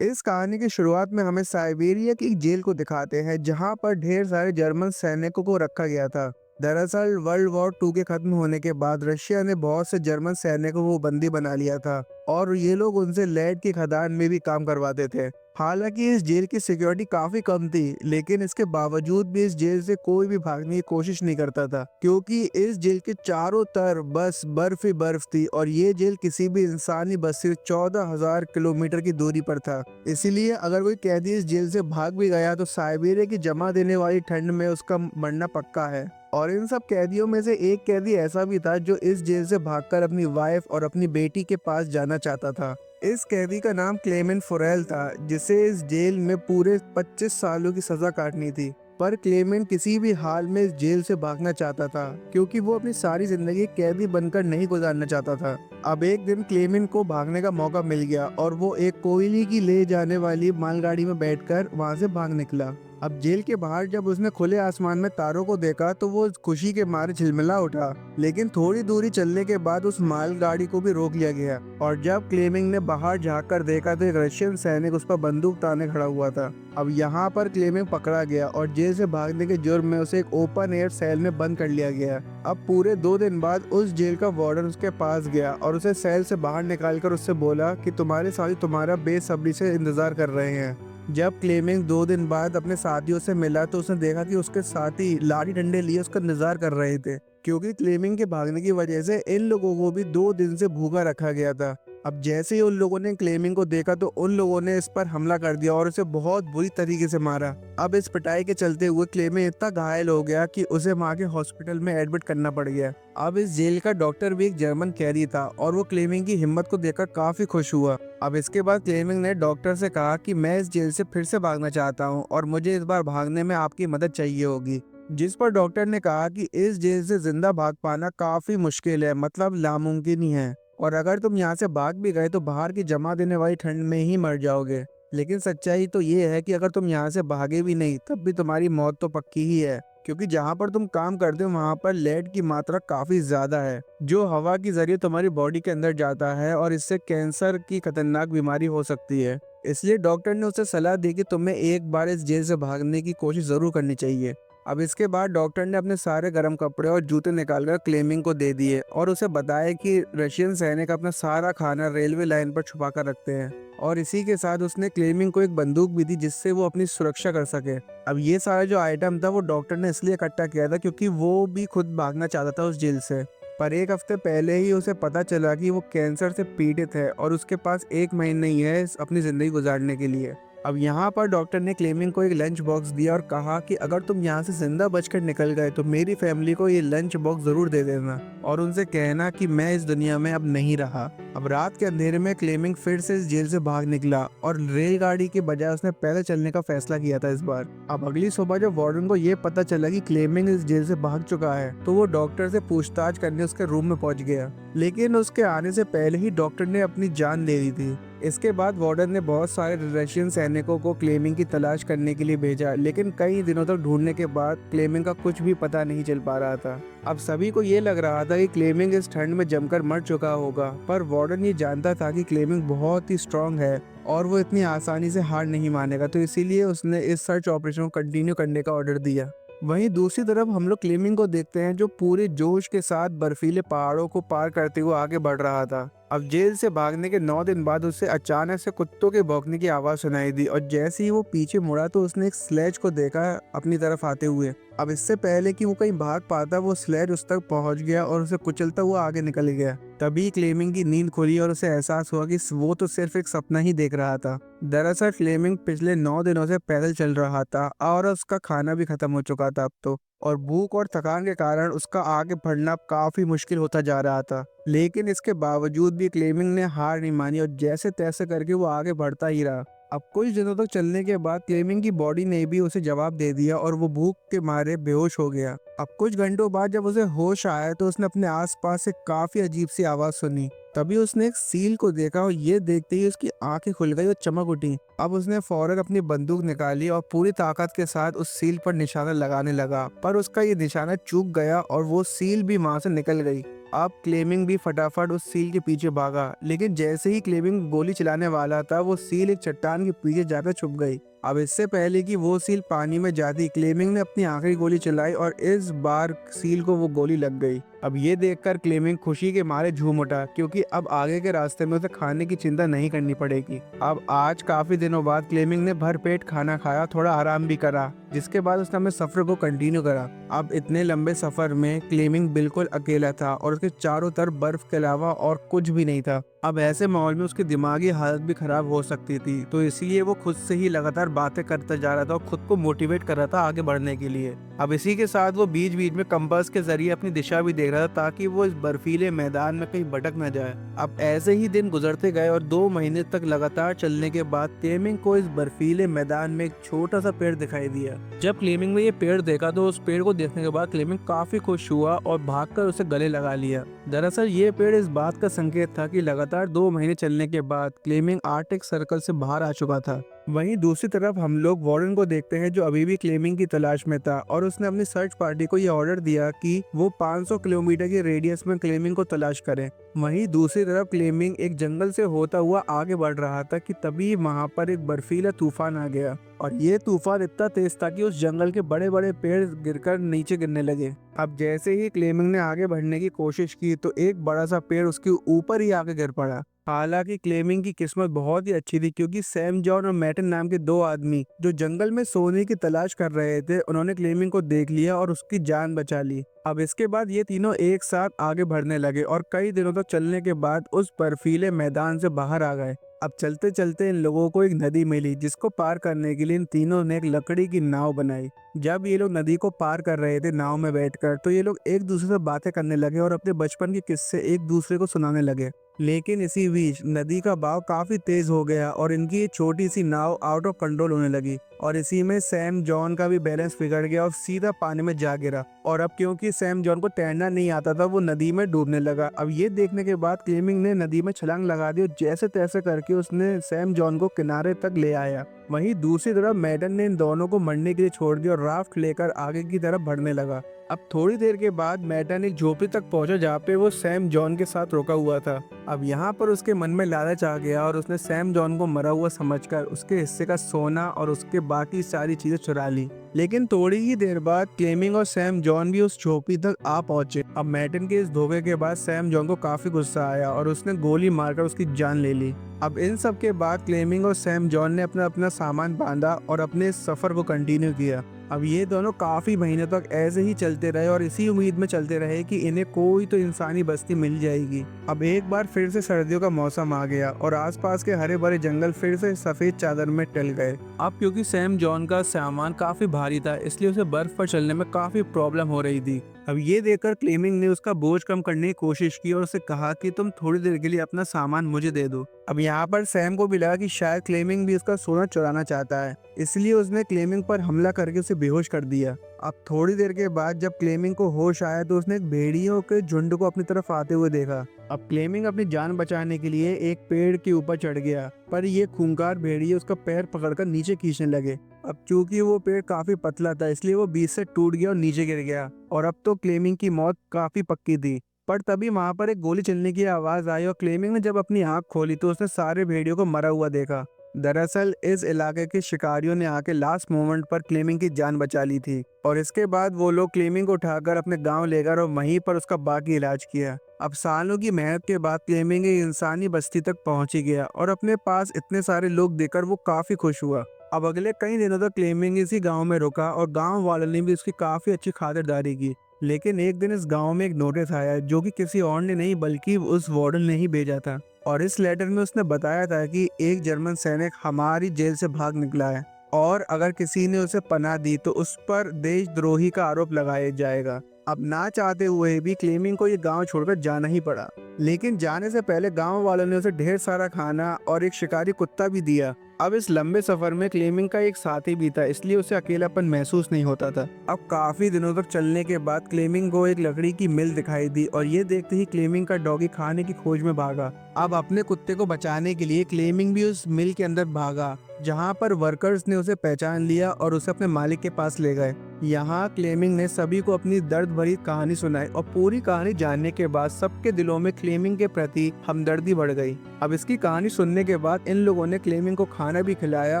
इस कहानी की शुरुआत में हमें साइबेरिया की एक जेल को दिखाते हैं जहां पर ढेर सारे जर्मन सैनिकों को रखा गया था। दरअसल वर्ल्ड वॉर 2 के खत्म होने के बाद रशिया ने बहुत से जर्मन सैनिकों को बंदी बना लिया था और ये लोग उनसे लेड की खदान में भी काम करवाते थे। हालांकि इस जेल की सिक्योरिटी काफी कम थी, लेकिन इसके बावजूद भी इस जेल से कोई भी भागने की कोशिश नहीं करता था क्योंकि इस जेल के चारों तरफ बस बर्फ ही बर्फ थी और ये जेल किसी भी इंसानी बस से 14,000 किलोमीटर की दूरी पर था। इसीलिए अगर कोई कैदी इस जेल से भाग भी गया तो साइबेरिया की जमा देने वाली ठंड में उसका मरना पक्का है। और इन सब कैदियों में से एक कैदी ऐसा भी था जो इस जेल से भागकर अपनी वाइफ और अपनी बेटी के पास जाना चाहता था। इस कैदी का नाम क्लेमेंट फोरेल था, जिसे इस जेल में पूरे 25 सालों की सजा काटनी थी। पर क्लेमेंट किसी भी हाल में इस जेल से भागना चाहता था क्योंकि वो अपनी सारी जिंदगी कैदी बनकर नहीं गुजारना चाहता था। अब एक दिन क्लेमेंट को भागने का मौका मिल गया और वो एक कोयले की ले जाने वाली मालगाड़ी में बैठकर वहां से भाग निकला। अब जेल के बाहर जब उसने खुले आसमान में तारों को देखा तो वो खुशी के मारे झिलमिला उठा, लेकिन थोड़ी दूरी चलने के बाद उस मालगाड़ी को भी रोक लिया गया और जब क्लेमिंग ने बाहर झांक कर देखा तो एक रशियन सैनिक उस पर बंदूक ताने खड़ा हुआ था। अब यहाँ पर क्लेमिंग पकड़ा गया और जेल से भागने के जुर्म में उसे एक ओपन एयर सेल में बंद कर लिया गया। अब पूरे 2 दिन बाद उस जेल का वार्डन उसके पास गया और उसे सेल से बाहर निकालकर उससे बोला कि तुम्हारे साथी तुम्हारा बेसब्री से इंतजार कर रहे हैं। जब क्लेमिंग 2 दिन बाद अपने साथियों से मिला तो उसने देखा कि उसके साथी लाठी डंडे लिए उसका इंतजार कर रहे थे क्योंकि क्लेमिंग के भागने की वजह से इन लोगों को भी 2 दिन से भूखा रखा गया था। अब जैसे ही उन लोगों ने क्लेमिंग को देखा तो उन लोगों ने इस पर हमला कर दिया और उसे बहुत बुरी तरीके से मारा। अब इस पिटाई के चलते हुए क्लेमिंग इतना घायल हो गया कि उसे वहां के हॉस्पिटल में एडमिट करना पड़ गया। अब इस जेल का डॉक्टर भी एक जर्मन कैदी था और वो क्लेमिंग की हिम्मत को देखकर काफी खुश हुआ। अब इसके बाद क्लेमिंग ने डॉक्टर से कहा कि मैं इस जेल से फिर से भागना चाहता हूँ और मुझे इस बार भागने में आपकी मदद चाहिए होगी। जिस पर डॉक्टर ने कहा कि इस जेल से जिंदा भाग पाना काफी मुश्किल है, मतलब नामुमकिन ही है, और अगर तुम यहाँ से भाग भी गए तो बाहर की जमा देने वाली ठंड में ही मर जाओगे। लेकिन सच्चाई तो ये है कि अगर तुम यहाँ से भागे भी नहीं तब भी तुम्हारी मौत तो पक्की ही है क्योंकि जहाँ पर तुम काम करते हो वहाँ पर लेड की मात्रा काफी ज्यादा है जो हवा के जरिए तुम्हारी बॉडी के अंदर जाता है और इससे कैंसर की खतरनाक बीमारी हो सकती है। इसलिए डॉक्टर ने उसे सलाह दी कि तुम्हें एक बार इस जेल से भागने की कोशिश जरूर करनी चाहिए। अब इसके बाद डॉक्टर ने अपने सारे गर्म कपड़े और जूते निकालकर क्लेमिंग को दे दिए और उसे बताया कि रशियन सैनिक अपना सारा खाना रेलवे लाइन पर छुपा कर रखते हैं और इसी के साथ उसने क्लेमिंग को एक बंदूक भी दी जिससे वो अपनी सुरक्षा कर सके। अब ये सारा जो आइटम था वो डॉक्टर ने इसलिए इकट्ठा किया था क्योंकि वो भी खुद भागना चाहता था उस जेल से। पर एक हफ्ते पहले ही उसे पता चला कि वो कैंसर से पीड़ित है और उसके पास 1 महीना नहीं है अपनी जिंदगी गुजारने के लिए। अब यहाँ पर डॉक्टर ने क्लेमिंग को एक लंच बॉक्स दिया और कहा कि अगर तुम यहाँ से जिंदा बचकर निकल गए तो मेरी फैमिली को ये लंच बॉक्स जरूर दे देना और उनसे कहना कि मैं इस दुनिया में अब नहीं रहा। अब रात के अंधेरे में क्लेमिंग फिर से इस जेल से भाग निकला और रेलगाड़ी के बजाय उसने पैदल चलने का फैसला किया था इस बार। अब अगली सुबह जब वार्डन को ये पता चला कि क्लेमिंग इस जेल से भाग चुका है तो वो डॉक्टर से पूछताछ करने उसके रूम में पहुंच गया, लेकिन उसके आने से पहले ही डॉक्टर ने अपनी जान ले ली थी। इसके बाद वार्डन ने बहुत सारे रशियन सैनिकों को क्लेमिंग की तलाश करने के लिए भेजा, लेकिन कई दिनों तक ढूंढने के बाद क्लेमिंग का कुछ भी पता नहीं चल पा रहा था। अब सभी को ये लग रहा था कि क्लेमिंग इस ठंड में जमकर मर चुका होगा, पर वार्डन ये जानता था कि क्लेमिंग बहुत ही स्ट्रांग है और वो इतनी आसानी से हार नहीं मानेगा, तो इसीलिए उसने इस सर्च ऑपरेशन को कंटिन्यू करने का ऑर्डर दिया। वहीं दूसरी तरफ हम लोग क्लेमिंग को देखते हैं जो पूरे जोश के साथ बर्फीले पहाड़ों को पार करते हुए आगे बढ़ रहा था। अब जेल से भागने के 9 दिन बाद उसे अचानक से कुत्तों के भौंकने की आवाज सुनाई दी और जैसे ही वो पीछे मुड़ा तो उसने एक स्लेज को देखा अपनी तरफ आते हुए। अब इससे पहले कि वो कहीं भाग पाता वो स्लेज उस तक पहुंच गया और उसे कुचलता हुआ आगे निकल गया। तभी क्लेमिंग की नींद खुली और उसे एहसास हुआ कि वो तो सिर्फ एक सपना ही देख रहा था। दरअसल क्लेमिंग पिछले 9 दिनों से पैदल चल रहा था और उसका खाना भी खत्म हो चुका था अब तो, और भूख और थकान के कारण उसका आगे बढ़ना काफी मुश्किल होता जा रहा था। लेकिन इसके बावजूद भी क्लेमिंग ने हार नहीं मानी और जैसे तैसे करके वो आगे बढ़ता ही रहा। अब कुछ दिनों तक चलने के बाद क्लेमिंग की बॉडी ने भी उसे जवाब दे दिया और वो भूख के मारे बेहोश हो गया। अब कुछ घंटों बाद जब उसे होश आया तो उसने अपने आसपास से काफी अजीब सी आवाज सुनी। तभी उसने एक सील को देखा और ये देखते ही उसकी आंखें खुल गई और चमक उठी। अब उसने फौरन अपनी बंदूक निकाली और पूरी ताकत के साथ उस सील पर निशाना लगाने लगा, पर उसका ये निशाना चूक गया और वो सील भी वहां से निकल गई। अब क्लेमिंग भी फटाफट उस सील के पीछे भागा, लेकिन जैसे ही क्लेमिंग गोली चलाने वाला था वो सील एक चट्टान के पीछे जाकर छुप गई। अब इससे पहले कि वो सील पानी में जाती, क्लेमिंग ने अपनी आखिरी गोली चलाई और इस बार सील को वो गोली लग गई। अब ये देखकर क्लेमिंग खुशी के मारे झूम उठा, क्योंकि अब आगे के रास्ते में उसे खाने की चिंता नहीं करनी पड़ेगी। अब आज काफी दिनों बाद क्लेमिंग ने भरपेट खाना खाया, थोड़ा आराम भी करा, जिसके बाद उसने अपने सफर को कंटिन्यू करा। अब इतने लंबे सफर में क्लेमिंग बिल्कुल अकेला था और उसके चारों तरफ बर्फ के अलावा और कुछ भी नहीं था। अब ऐसे माहौल में उसकी दिमागी हालत भी खराब हो सकती थी, तो इसलिए वो खुद से ही लगातार बातें करता जा रहा था और खुद को मोटिवेट कर रहा था आगे बढ़ने के लिए। अब इसी के साथ वो बीच बीच में कंपास के जरिए अपनी दिशा भी देख रहा था, ताकि वो इस बर्फीले मैदान में कहीं भटक न जाए। अब ऐसे ही दिन गुजरते गए और 2 महीने तक लगातार चलने के बाद क्लेमिंग को इस बर्फीले मैदान में एक छोटा सा पेड़ दिखाई दिया। जब क्लेमिंग ने ये पेड़ देखा तो उस पेड़ को देखने के बाद क्लेमिंग काफी खुश हुआ और भागकर उसे गले लगा लिया। दरअसल ये पेड़ इस बात का संकेत था कि लगातार 2 महीने चलने के बाद क्लेमिंग आर्कटिक सर्कल से बाहर आ चुका था। वहीं दूसरी तरफ हम लोग वार्डन को देखते हैं, जो अभी भी क्लेमिंग की तलाश में था और उसने अपनी सर्च पार्टी को यह ऑर्डर दिया कि वो 500 किलोमीटर के रेडियस में क्लेमिंग को तलाश करें। वहीं दूसरी तरफ क्लेमिंग एक जंगल से होता हुआ आगे बढ़ रहा था कि तभी वहां पर एक बर्फीला तूफान आ गया और ये तूफान इतना तेज था कि उस जंगल के बड़े बड़े पेड़ गिरकर नीचे गिरने लगे। अब जैसे ही क्लेमिंग ने आगे बढ़ने की कोशिश की तो एक बड़ा सा पेड़ उसके ऊपर ही आके गिर पड़ा। हालांकि क्लेमिंग की किस्मत बहुत ही अच्छी थी, क्योंकि सैम जॉन और मैटन नाम के 2 आदमी जो जंगल में सोने की तलाश कर रहे थे, उन्होंने क्लेमिंग को देख लिया और उसकी जान बचा ली। अब इसके बाद ये तीनों एक साथ आगे बढ़ने लगे और कई दिनों तक चलने के बाद उस बर्फीले मैदान से बाहर आ गए। अब चलते चलते इन लोगों को एक नदी मिली, जिसको पार करने के लिए इन तीनों ने एक लकड़ी की नाव बनाई। जब ये लोग नदी को पार कर रहे थे नाव में बैठकर, तो ये लोग एक दूसरे से बातें करने लगे और अपने बचपन के किस्से एक दूसरे को सुनाने लगे। लेकिन इसी बीच नदी का बहाव काफी तेज हो गया और इनकी ये छोटी सी नाव आउट ऑफ कंट्रोल होने लगी और इसी में सैम जॉन का भी बैलेंस बिगड़ गया और सीधा पानी में जा गिरा। और अब क्योंकि सैम जॉन को तैरना नहीं आता था, वो नदी में डूबने लगा। अब ये देखने के बाद क्लेमिंग ने नदी में छलांग लगा दी और जैसे तैसे करके उसने सैम जॉन को किनारे तक ले आया। वहीं दूसरी तरफ मैडन ने इन दोनों को मरने के लिए छोड़ दिया और राफ्ट लेकर आगे की तरफ बढ़ने लगा। अब थोड़ी देर के बाद मैडन एक झोपड़ी तक पहुंचा, जहाँ पे वो सैम जॉन के साथ रुका हुआ था। अब यहाँ पर उसके मन में लालच आ गया और उसने सैम जॉन को मरा हुआ समझकर उसके हिस्से का सोना और उसके बाकी सारी चीजें चुरा ली। लेकिन थोड़ी ही देर बाद क्लेमिंग और सैम जॉन भी उस झोपड़ी तक आ पहुंचे। अब मैटन के इस धोखे के बाद सैम जॉन को काफी गुस्सा आया और उसने गोली मारकर उसकी जान ले ली। अब इन सब के बाद क्लेमिंग और सैम जॉन ने अपना अपना सामान बांधा और अपने सफर को कंटिन्यू किया। अब ये दोनों काफी महीनों तक ऐसे ही चलते रहे और इसी उम्मीद में चलते रहे कि इन्हें कोई तो इंसानी बस्ती मिल जाएगी। अब एक बार फिर से सर्दियों का मौसम आ गया और आसपास के हरे भरे जंगल फिर से सफेद चादर में टल गए। अब क्योंकि सैम जॉन का सामान काफी भारी था, इसलिए उसे बर्फ पर चलने में काफी प्रॉब्लम हो रही थी। अब ये देखकर क्लेमिंग ने उसका बोझ कम करने की कोशिश की और उसे कहा कि तुम थोड़ी देर के लिए अपना सामान मुझे दे दो। अब यहाँ पर सैम को भी लगा कि शायद क्लेमिंग भी उसका सोना चुराना चाहता है, इसलिए उसने क्लेमिंग पर हमला करके उसे बेहोश कर दिया। अब थोड़ी देर के बाद जब क्लेमिंग को होश आया तो उसने एक भेड़ियों के झुंड को अपनी तरफ आते हुए देखा। अब क्लेमिंग अपनी जान बचाने के लिए एक पेड़ के ऊपर चढ़ गया, पर ये खूंखार भेड़िए उसका पैर पकड़कर नीचे खींचने लगे। अब चूंकि वो पेड़ काफी पतला था, इसलिए वो बीच से टूट गया और नीचे गिर गया और अब तो क्लेमिंग की मौत काफी पक्की थी। पर तभी वहां पर एक गोली चलने की आवाज आई और क्लेमिंग ने जब अपनी आंख खोली तो उसने सारे भेड़ियों को मरा हुआ देखा। दरअसल इस इलाके के शिकारियों ने आके लास्ट मोमेंट पर क्लेमिंग की जान बचा ली थी और इसके बाद वो लोग क्लेमिंग को उठाकर अपने गांव ले गए और वहीं पर उसका बाकी इलाज किया। अब सालों की मेहनत के बाद क्लेमिंग एक इंसानी बस्ती तक पहुंच ही गया और अपने पास इतने सारे लोग देखकर वो काफी खुश हुआ। अब अगले कई दिनों तक क्लेमिंग इसी गांव में रुका और गांव वालों ने भी उसकी काफी अच्छी खातिरदारी की। लेकिन एक दिन इस गांव में एक नोटिस आया, जो कि किसी और ने नहीं बल्कि उस वार्डन ने ही भेजा था और इस लेटर में उसने बताया था कि एक जर्मन सैनिक हमारी जेल से भाग निकला है और अगर किसी ने उसे पनाह दी तो उस पर देशद्रोही का आरोप लगाया जाएगा। अब ना चाहते हुए भी क्लेमिंग को ये गांव छोड़कर जाना ही पड़ा, लेकिन जाने से पहले गांव वालों ने उसे ढेर सारा खाना और एक शिकारी कुत्ता भी दिया। अब इस लंबे सफर में क्लेमिंग का एक साथी भी था, इसलिए उसे अकेलापन महसूस नहीं होता था। अब काफी दिनों तक चलने के बाद क्लेमिंग को एक लकड़ी की मिल दिखाई दी और ये देखते ही क्लेमिंग का डॉगी खाने की खोज में भागा। अब अपने कुत्ते को बचाने के लिए क्लेमिंग भी उस मिल के अंदर भागा, जहां पर वर्कर्स ने उसे पहचान लिया और उसे अपने मालिक के पास ले गए। यहाँ क्लेमिंग ने सभी को अपनी दर्द भरी कहानी सुनाई और पूरी कहानी जानने के बाद सबके दिलों में क्लेमिंग के प्रति हमदर्दी बढ़ गई। अब इसकी कहानी सुनने के बाद इन लोगों ने क्लेमिंग को खाना भी खिलाया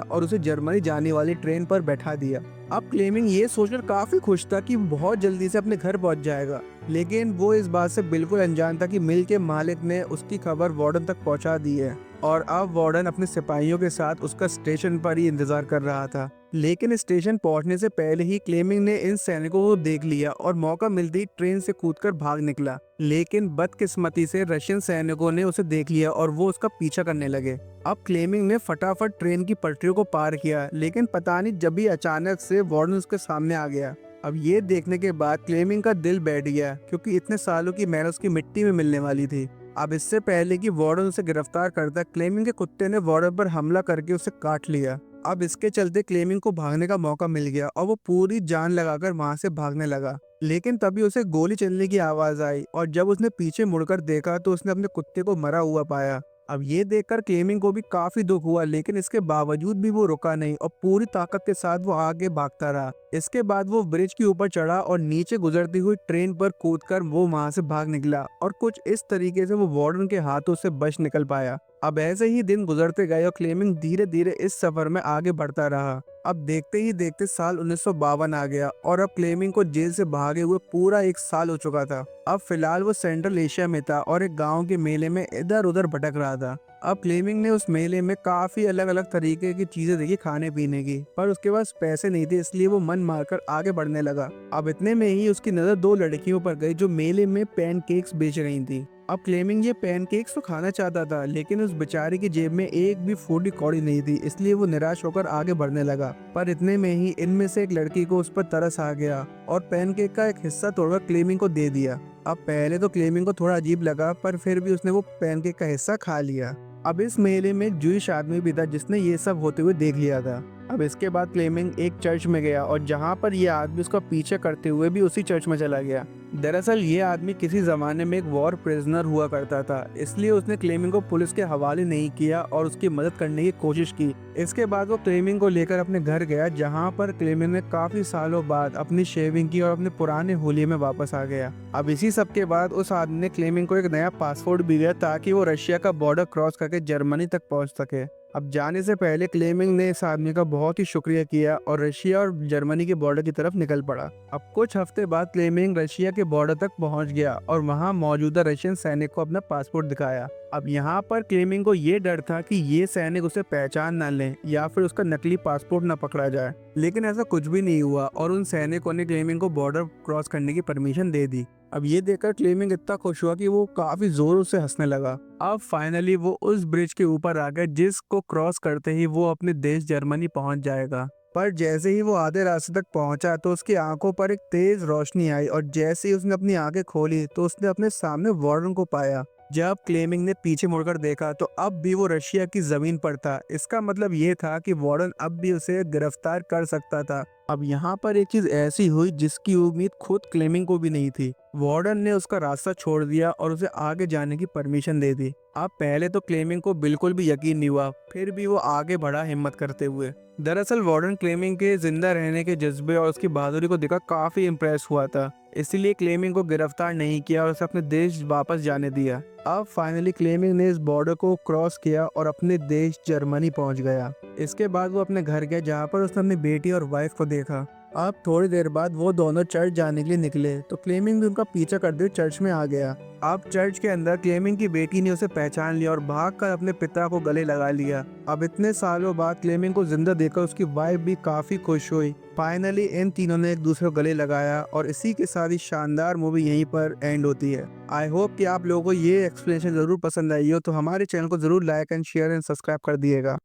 और उसे जर्मनी जाने वाली ट्रेन पर बैठा दिया। अब क्लेमिंग ये सोचकर काफी खुश था कि बहुत जल्दी से अपने घर पहुंच जाएगा, लेकिन वो इस बात से बिल्कुल अनजान था कि मिल के मालिक ने उसकी खबर वार्डन तक पहुंचा दी है और अब वार्डन अपने सिपाहियों के साथ उसका स्टेशन पर ही इंतजार कर रहा था। लेकिन स्टेशन पहुंचने से पहले ही क्लेमिंग ने इन सैनिकों को देख लिया और मौका मिलते ही ट्रेन से कूदकर भाग निकला। लेकिन बदकिस्मती से रशियन सैनिकों ने उसे देख लिया और वो उसका पीछा करने लगे। अब क्लेमिंग ने फटाफट ट्रेन की पटरियों को पार किया, लेकिन पता नहीं जब भी अचानक से वार्डन उसके सामने आ गया। अब ये देखने के बाद क्लेमिंग का दिल बैठ गया, क्योंकि इतने सालों की मेहनत उसकी मिट्टी में मिलने वाली थी। अब इससे पहले कि वार्डन उसे गिरफ्तार करता, क्लेमिंग के कुत्ते ने वार्डन पर हमला करके उसे काट लिया। अब इसके चलते क्लेमिंग को भागने का मौका मिल गया और वो पूरी जान लगाकर वहां से भागने लगा। लेकिन तभी उसे गोली चलने की आवाज आई और जब उसने पीछे मुड़कर देखा तो उसने अपने कुत्ते को मरा हुआ पाया। अब ये देखकर क्लेमिंग को भी काफी दुख हुआ, लेकिन इसके बावजूद भी वो रुका नहीं और पूरी ताकत के साथ वो आगे भागता रहा। इसके बाद वो ब्रिज के ऊपर चढ़ा और नीचे गुजरती हुई ट्रेन पर कूदकर वो वहां से भाग निकला और कुछ इस तरीके से वो वार्डन के हाथों से बच निकल पाया। अब ऐसे ही दिन गुजरते गए और क्लेमिंग धीरे धीरे इस सफर में आगे बढ़ता रहा। अब देखते ही देखते साल 1952 आ गया और अब क्लेमिंग को जेल से भागे हुए पूरा 1 साल हो चुका था। अब फिलहाल वो सेंट्रल एशिया में था और एक गांव के मेले में इधर उधर भटक रहा था। अब क्लेमिंग ने उस मेले में काफी अलग अलग तरीके की चीजें देखी खाने पीने की, पर उसके पास पैसे नहीं थे, इसलिए वो मन मारकर आगे बढ़ने लगा। अब इतने में ही उसकी नजर 2 लड़कियों पर गई जो मेले में पैनकेक्स बेच रही थी। अब क्लेमिंग ये पैनकेक्स तो खाना चाहता था, लेकिन उस बेचारे की जेब में एक भी फूटी कौड़ी नहीं थी, इसलिए वो निराश होकर आगे बढ़ने लगा। पर इतने में ही इनमें से एक लड़की को उस पर तरस आ गया और पैनकेक का एक हिस्सा तोड़कर क्लेमिंग को दे दिया। अब पहले तो क्लेमिंग को थोड़ा अजीब लगा, पर फिर भी उसने वो पैनकेक का हिस्सा खा लिया। अब इस मेले में एक जूइश आदमी भी था जिसने ये सब होते हुए देख लिया था। अब इसके बाद क्लेमिंग एक चर्च में गया और जहाँ पर ये आदमी उसका पीछे करते हुए भी उसी चर्च में चला गया। दरअसल ये आदमी किसी जमाने में एक वॉर प्रिजनर हुआ करता था, इसलिए उसने क्लेमिंग को पुलिस के हवाले नहीं किया और उसकी मदद करने की कोशिश की। इसके बाद वो क्लेमिंग को लेकर अपने घर गया, जहाँ पर क्लेमिंग ने काफी सालों बाद अपनी शेविंग की और अपने पुराने होलिये में वापस आ गया। अब इसी सब के बाद उस आदमी ने क्लेमिंग को एक नया पासपोर्ट भी दिया ताकि वो रशिया का बॉर्डर क्रॉस करके जर्मनी तक पहुँच सके। अब जाने से पहले क्लेमिंग ने इस आदमी का बहुत ही शुक्रिया किया और रशिया और जर्मनी के बॉर्डर की तरफ निकल पड़ा। अब कुछ हफ्ते बाद क्लेमिंग रशिया के बॉर्डर तक पहुंच गया और वहां मौजूदा रशियन सैनिक को अपना पासपोर्ट दिखाया। अब यहाँ पर क्लेमिंग को ये डर था कि ये सैनिक उसे पहचान न लें या फिर उसका नकली पासपोर्ट न पकड़ा जाए, लेकिन ऐसा कुछ भी नहीं हुआ और उन सैनिकों ने क्लेमिंग को बॉर्डर क्रॉस करने की परमिशन दे दी। अब ये देखकर क्लेमिंग इतना खुश हुआ कि वो काफी जोरों से हंसने लगा। अब फाइनली वो उस ब्रिज के ऊपर आ गया जिसको क्रॉस करते ही वो अपने देश जर्मनी पहुंच जाएगा। पर जैसे ही वो आधे रास्ते तक पहुंचा तो उसकी आंखों पर एक तेज रोशनी आई और जैसे ही उसने अपनी आंखें खोली तो उसने अपने सामने वार्डन को पाया। जब क्लेमिंग ने पीछे मुड़कर देखा तो अब भी वो रशिया की जमीन पर था। इसका मतलब ये था कि वार्डन अब भी उसे गिरफ्तार कर सकता था। अब यहाँ पर एक चीज ऐसी हुई जिसकी उम्मीद खुद क्लेमिंग को भी नहीं थी। वार्डन ने उसका रास्ता छोड़ दिया और उसे आगे जाने की परमिशन दे दी। अब पहले तो क्लेमिंग को बिल्कुल भी यकीन नहीं हुआ, फिर भी वो आगे बढ़ा हिम्मत करते हुए। दरअसल वार्डन क्लेमिंग के जिंदा रहने के जज्बे और उसकी बहादुरी को देखकर काफी इम्प्रेस हुआ था, इसलिए क्लेमिंग को गिरफ्तार नहीं किया और उसे अपने देश वापस जाने दिया। अब फाइनली क्लेमिंग ने इस बॉर्डर को क्रॉस किया और अपने देश जर्मनी पहुंच गया। इसके बाद वो अपने घर गया जहाँ पर उसने अपनी बेटी और वाइफ को देखा। अब थोड़ी देर बाद वो दोनों चर्च जाने के लिए निकले तो क्लेमिंग भी उनका पीछा करते हुए चर्च में आ गया। अब चर्च के अंदर क्लेमिंग की बेटी ने उसे पहचान लिया और भागकर अपने पिता को गले लगा लिया। अब इतने सालों बाद क्लेमिंग को जिंदा देखकर उसकी वाइफ भी काफी खुश हुई। फाइनली इन तीनों ने एक दूसरे को गले लगाया और इसी के साथ ही शानदार मूवी यहीं पर एंड होती है। आई होप कि आप लोगों को ये एक्सप्लेनेशन जरूर पसंद आई हो, तो हमारे चैनल को जरूर like and share and subscribe कर दिएगा।